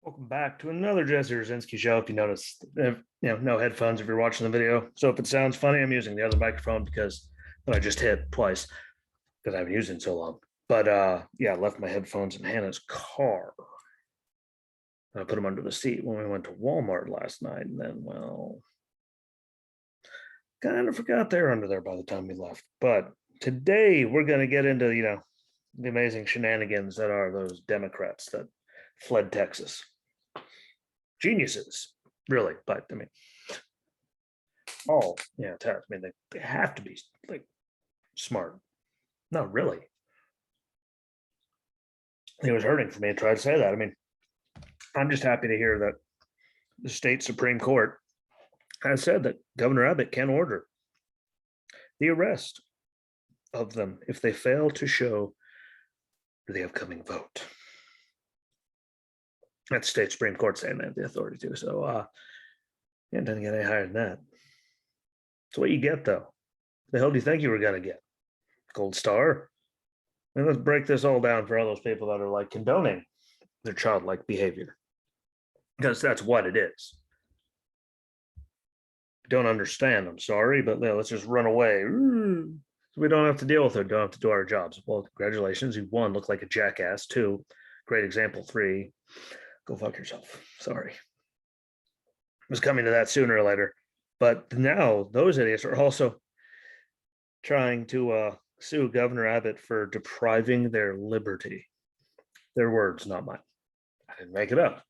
Welcome back to another Jesse Rucinski show. If you notice, no headphones if you're watching the video. So if it sounds funny, I'm using the other microphone because I just hit twice because I haven't used it in so long. But yeah, I left my headphones in Hannah's car. I put them under the seat when we went to Walmart last night, and then kind of forgot they're under there by the time we left. But today we're going to get into the amazing shenanigans that are those Democrats that fled Texas. Geniuses, really, but I mean, they have to be like smart. Not really. It was hurting for me to try to say that. I mean, I'm just happy to hear that the state Supreme Court has said that Governor Abbott can order the arrest of them if they fail to show the upcoming vote. That's state Supreme Court saying they have the authority to. So it doesn't get any higher than that. It's what you get, though. The hell do you think you were going to get? Gold star? And let's break this all down for all those people that are like condoning their childlike behavior. Because that's what it is. Don't understand, I'm sorry, but let's just run away. We don't have to deal with it. Don't have to do our jobs. Well, congratulations. You, one, look like a jackass. Two, great example. Three, go fuck yourself. Sorry. I was coming to that sooner or later. But now those idiots are also trying to sue Governor Abbott for depriving their liberty. Their words, not mine. I didn't make it up.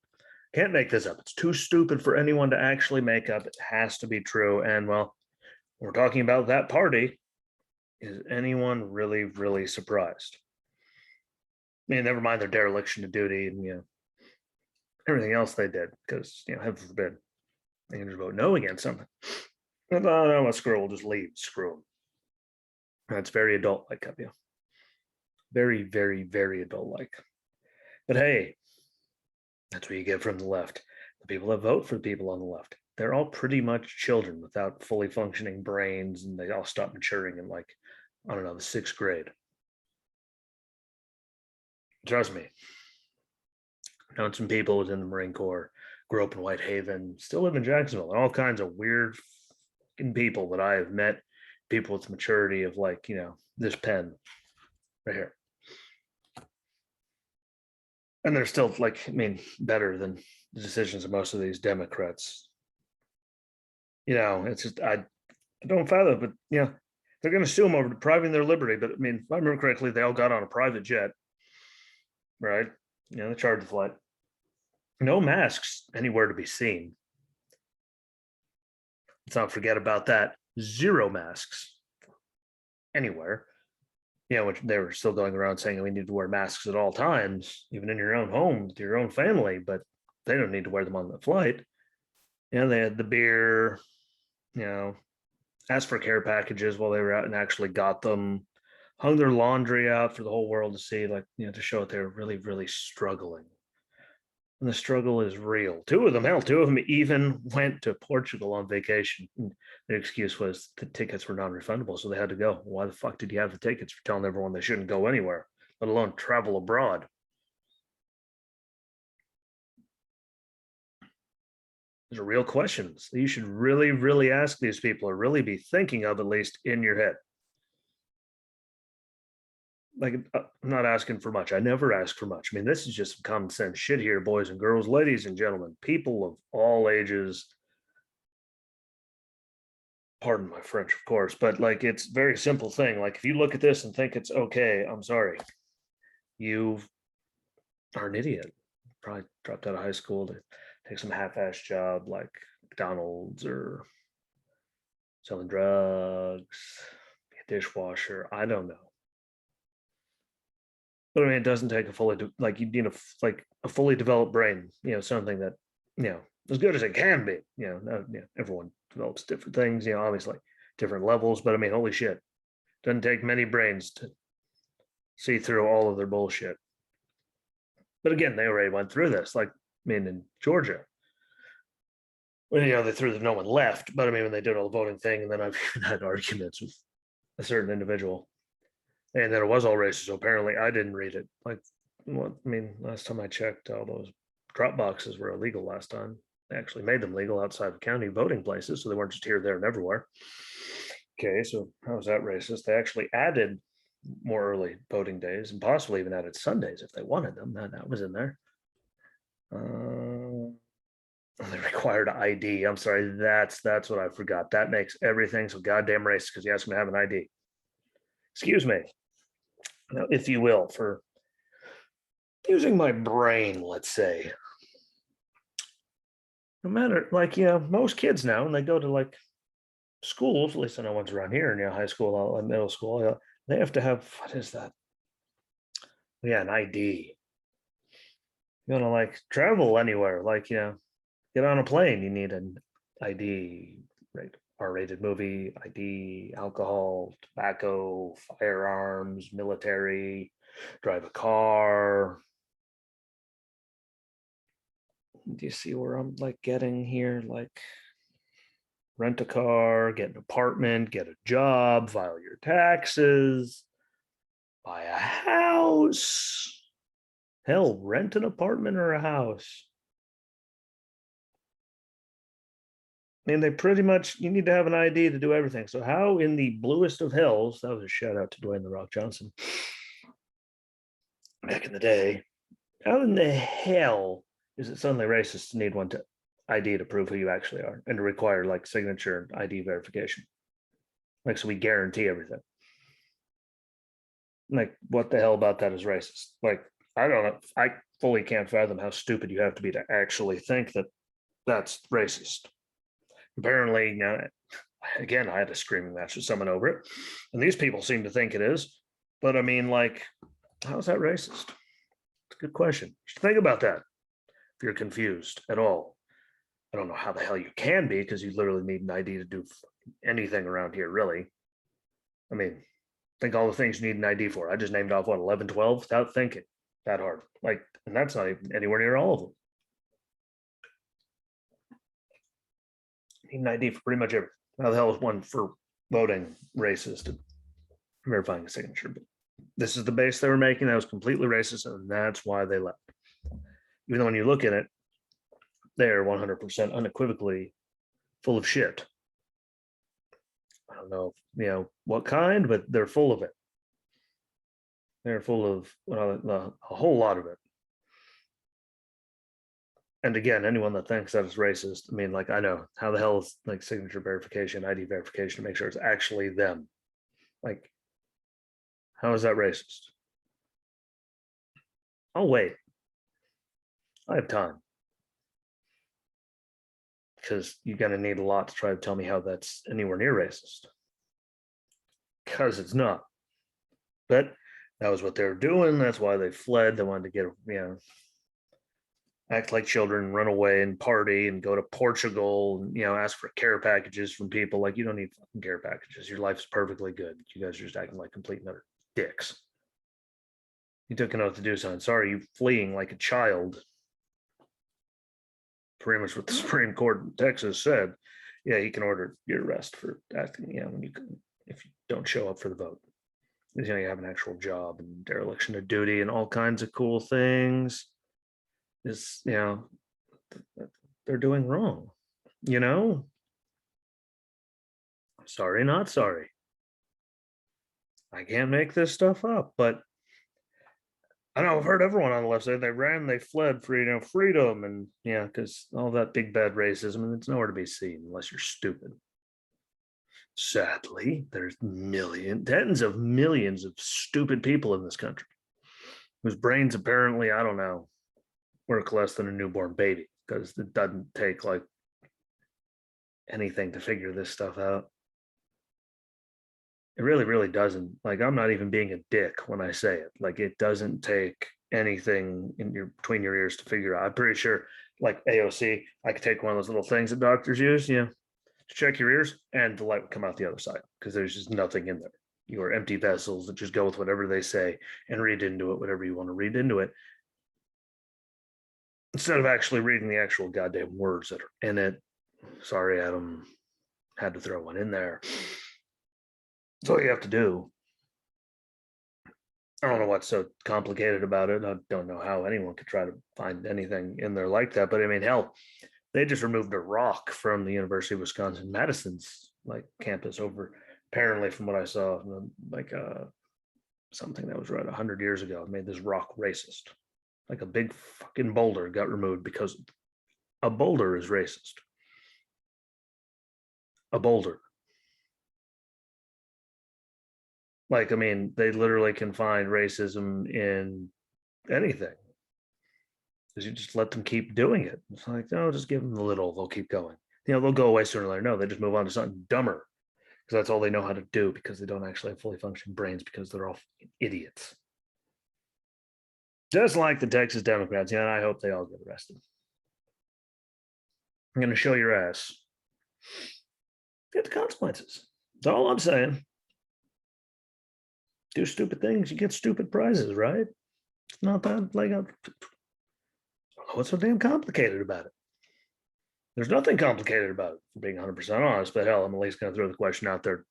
Can't make this up. It's too stupid for anyone to actually make up. It has to be true. And well, we're talking about that party. Is anyone really, really surprised? I mean, never mind their dereliction of duty and everything else they did, because heaven forbid they can just vote no against something. And no, screw it, we'll just leave. Screw them. That's very adult-like of you. Very, very, very adult-like. But hey, that's what you get from the left. The people that vote for the people on the left, they're all pretty much children without fully functioning brains, and they all stop maturing in the 6th grade. Trust me. I've known some people within the Marine Corps, grew up in Whitehaven, still live in Jacksonville, and all kinds of weird people that I have met, people with maturity of this pen right here. And they're still better than the decisions of most of these Democrats. It's just, I don't fathom it, but they're going to sue them over depriving their liberty. But I mean, if I remember correctly, they all got on a private jet, right? They charged the flight. No masks anywhere to be seen. Let's not forget about that. 0 masks anywhere. Which they were still going around saying we need to wear masks at all times, even in your own home with your own family, but they don't need to wear them on the flight. They had the beer, asked for care packages while they were out and actually got them, hung their laundry out for the whole world to see, to show that they're really, really struggling. And the struggle is real. 2 of them even went to Portugal on vacation. And their excuse was the tickets were non-refundable, so they had to go. Why the fuck did you have the tickets for telling everyone they shouldn't go anywhere, let alone travel abroad? These are real questions that you should really, really ask these people, or really be thinking of, at least in your head. I'm not asking for much. I never ask for much. I mean, this is just some common sense shit here, boys and girls, ladies and gentlemen, people of all ages. Pardon my French, of course, but it's a very simple thing. If you look at this and think it's okay, I'm sorry. You are an idiot. Probably dropped out of high school to take some half-ass job like McDonald's or selling drugs, be a dishwasher. I don't know. But I mean, it doesn't take a you need a fully developed brain, something that, as good as it can be, everyone develops different things, obviously different levels, but I mean, holy shit, doesn't take many brains to see through all of their bullshit. But again, they already went through this, in Georgia. Well, they threw that no one left, but I mean, when they did all the voting thing, and then I've even had arguments with a certain individual. And then it was all racist. So apparently I didn't read it. Last time I checked, all those drop boxes were illegal last time. They actually made them legal outside of county voting places, so they weren't just here, there, and everywhere. Okay, so how was that racist? They actually added more early voting days and possibly even added Sundays if they wanted them. That was in there. They required ID. I'm sorry, that's what I forgot. That makes everything so goddamn racist because you ask them to have an ID. Excuse me, now, if you will, for using my brain, let's say. No matter, like, most kids now, when they go to like schools, at least I know ones around here, high school and middle school, they have to have, what is that? Yeah, an ID. You want to like travel anywhere, like, get on a plane, you need an ID, right? R-rated movie, ID, alcohol, tobacco, firearms, military, drive a car. Do you see where I'm like getting here? Like rent a car, get an apartment, get a job, file your taxes, buy a house. Hell, rent an apartment or a house. I mean, they pretty much, you need to have an ID to do everything. So how in the bluest of hells, that was a shout out to Dwayne The Rock Johnson back in the day, how in the hell is it suddenly racist to need one to ID to prove who you actually are and to require like signature and ID verification? Like, so we guarantee everything. Like, what the hell about that is racist? Like, I don't know. I fully can't fathom how stupid you have to be to actually think that that's racist. Apparently, again, I had a screaming match with someone over it, and these people seem to think it is. But I mean, like, how's that racist? It's a good question. You should think about that if you're confused at all. I don't know how the hell you can be because you literally need an ID to do anything around here, really. I mean, think all the things you need an ID for. I just named off what 11, 12 without thinking that hard. Like, and that's not even anywhere near all of them. Need an ID for pretty much everything. How the hell is one for voting racist and verifying a signature? But this is the base they were making. That was completely racist, and that's why they left. Even though when you look at it, they're 100% unequivocally full of shit. I don't know, what kind, but they're full of it. They're full of a whole lot of it. And again, anyone that thinks that is racist, I mean, like, I know how the hell is like signature verification, ID verification to make sure it's actually them. Like, how is that racist? Oh, wait. I have time. Because you're going to need a lot to try to tell me how that's anywhere near racist. Because it's not. But that was what they were doing. That's why they fled. They wanted to get, act like children, run away and party and go to Portugal and, ask for care packages from people. Like, you don't need fucking care packages. Your life is perfectly good. You guys are just acting like complete and utter dicks. You took an oath to do something. Sorry, you fleeing like a child. Pretty much what the Supreme Court in Texas said. Yeah, he can order your arrest for acting, when if you don't show up for the vote. You have an actual job and dereliction of duty and all kinds of cool things. Is they're doing wrong. Sorry, not sorry. I can't make this stuff up, but I know I've heard everyone on the left side, they ran, they fled for freedom, and because all that big bad racism, and it's nowhere to be seen unless you're stupid. Sadly, there's tens of millions of stupid people in this country whose brains apparently, I don't know, work less than a newborn baby because it doesn't take like anything to figure this stuff out. It really, really doesn't. Like, I'm not even being a dick when I say it. Like, it doesn't take anything between your ears to figure out. I'm pretty sure, like AOC, I could take one of those little things that doctors use, to check your ears, and the light would come out the other side because there's just nothing in there. You are empty vessels that just go with whatever they say and read into it, whatever you want to read into it, instead of actually reading the actual goddamn words that are in it. Sorry, Adam, had to throw one in there. That's all you have to do. I don't know what's so complicated about it. I don't know how anyone could try to find anything in there like that. But I mean, hell, they just removed a rock from the University of Wisconsin Madison's like campus over. Apparently, from what I saw, like something that was right 100 years ago, made this rock racist. Like a big fucking boulder got removed because a boulder is racist. A boulder. Like, I mean, they literally can find racism in anything. Because you just let them keep doing it. It's like, no, just give them the little, they'll keep going. They'll go away sooner or later. No, they just move on to something dumber because that's all they know how to do because they don't actually have fully functioning brains because they're all idiots. Just like the Texas Democrats. Yeah, and I hope they all get arrested. I'm going to show your ass. Get the consequences. That's all I'm saying. Do stupid things, you get stupid prizes, right? It's not that like what's so damn complicated about it? There's nothing complicated about it, for being 100% honest, but hell, I'm at least going to throw the question out there.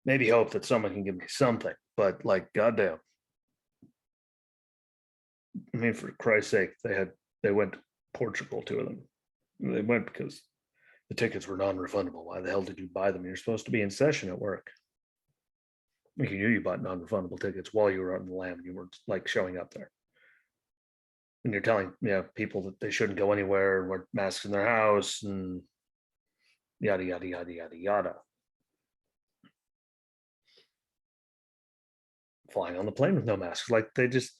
Maybe hope that someone can give me something, but like, goddamn. I mean, for Christ's sake, they went to Portugal, two of them. They went because the tickets were non-refundable. Why the hell did you buy them? You're supposed to be in session at work. You knew you bought non-refundable tickets while you were on the lam and you weren't like showing up there. And you're telling people that they shouldn't go anywhere and wear masks in their house and yada yada yada yada yada. Flying on the plane with no masks, like they just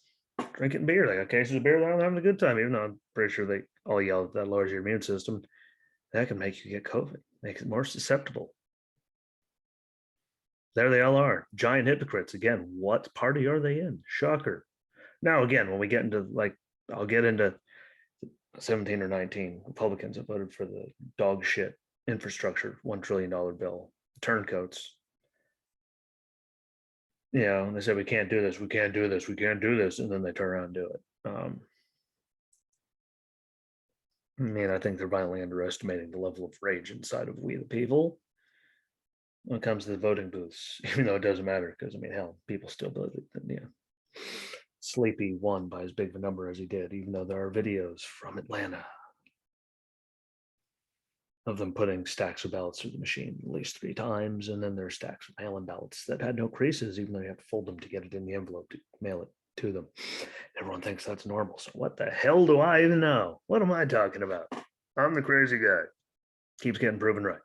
drinking beer. They got cases of beer. They're having a good time, even though I'm pretty sure they all yell that lowers your immune system. That can make you get COVID, makes it more susceptible. There they all are, giant hypocrites. Again, what party are they in? Shocker. Now, again, when we get into like, I'll get into 17 or 19 Republicans that voted for the dog shit infrastructure $1 trillion bill, turncoats. And they said, we can't do this, we can't do this, we can't do this. And then they turn around and do it. I mean, I think they're violently underestimating the level of rage inside of we the people when it comes to the voting booths, even though it doesn't matter because, I mean, hell, people still believe that, Sleepy won by as big of a number as he did, even though there are videos from Atlanta of them putting stacks of ballots through the machine at least 3 times. And then there's stacks of mail-in ballots that had no creases, even though you have to fold them to get it in the envelope to mail it to them. Everyone thinks that's normal. So what the hell do I even know? What am I talking about? I'm the crazy guy. Keeps getting proven right.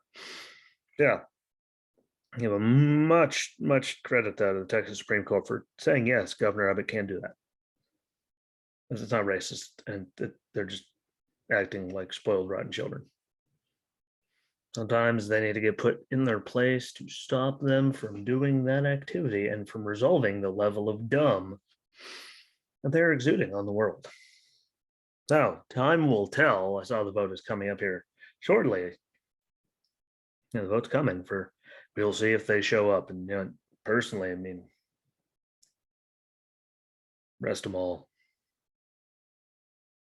Yeah. Give a much credit to the Texas Supreme Court for saying, yes, Governor Abbott can do that. Because it's not racist and they're just acting like spoiled, rotten children. Sometimes they need to get put in their place to stop them from doing that activity and from resolving the level of dumb that they're exuding on the world. So, time will tell. I saw the vote is coming up here shortly. The vote's coming for, we'll see if they show up. And personally, I mean, rest them all.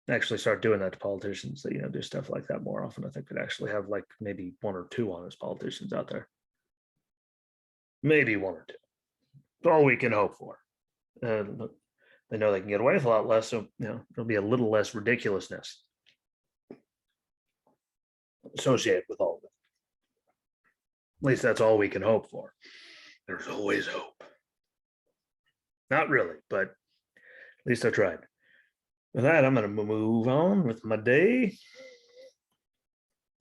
Actually start doing that to politicians that do stuff like that more often. I think we'd actually have like maybe 1 or 2 honest politicians out there. Maybe 1 or 2. It's all we can hope for. They know they can get away with a lot less, so there'll be a little less ridiculousness associated with all of it. At least that's all we can hope for. There's always hope. Not really, but at least I tried. With that, I'm going to move on with my day.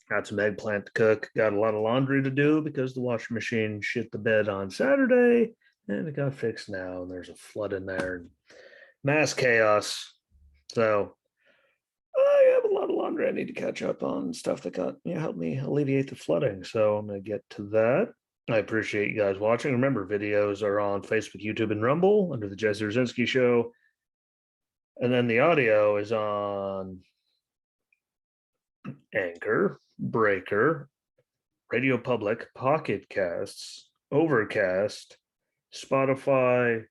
Got some eggplant to cook. Got a lot of laundry to do because the washing machine shit the bed on Saturday, and it got fixed now. And there's a flood in there, and mass chaos. So I have a lot of laundry I need to catch up on, stuff that got help me alleviate the flooding. So I'm going to get to that. I appreciate you guys watching. Remember, videos are on Facebook, YouTube, and Rumble under the Jesse Rucinski Show. And then the audio is on Anchor, Breaker, Radio Public, Pocket Casts, Overcast, Spotify,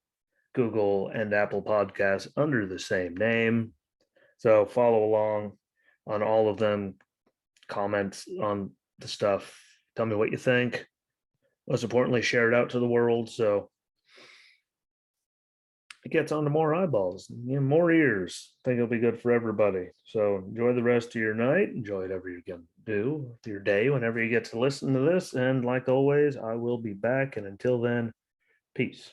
Google, and Apple Podcasts under the same name. So follow along on all of them. Comments on the stuff. Tell me what you think. Most importantly, share it out to the world. So it gets onto more eyeballs, more ears. I think it'll be good for everybody. So enjoy the rest of your night. Enjoy whatever you can do with your day whenever you get to listen to this. And like always, I will be back. And until then, peace.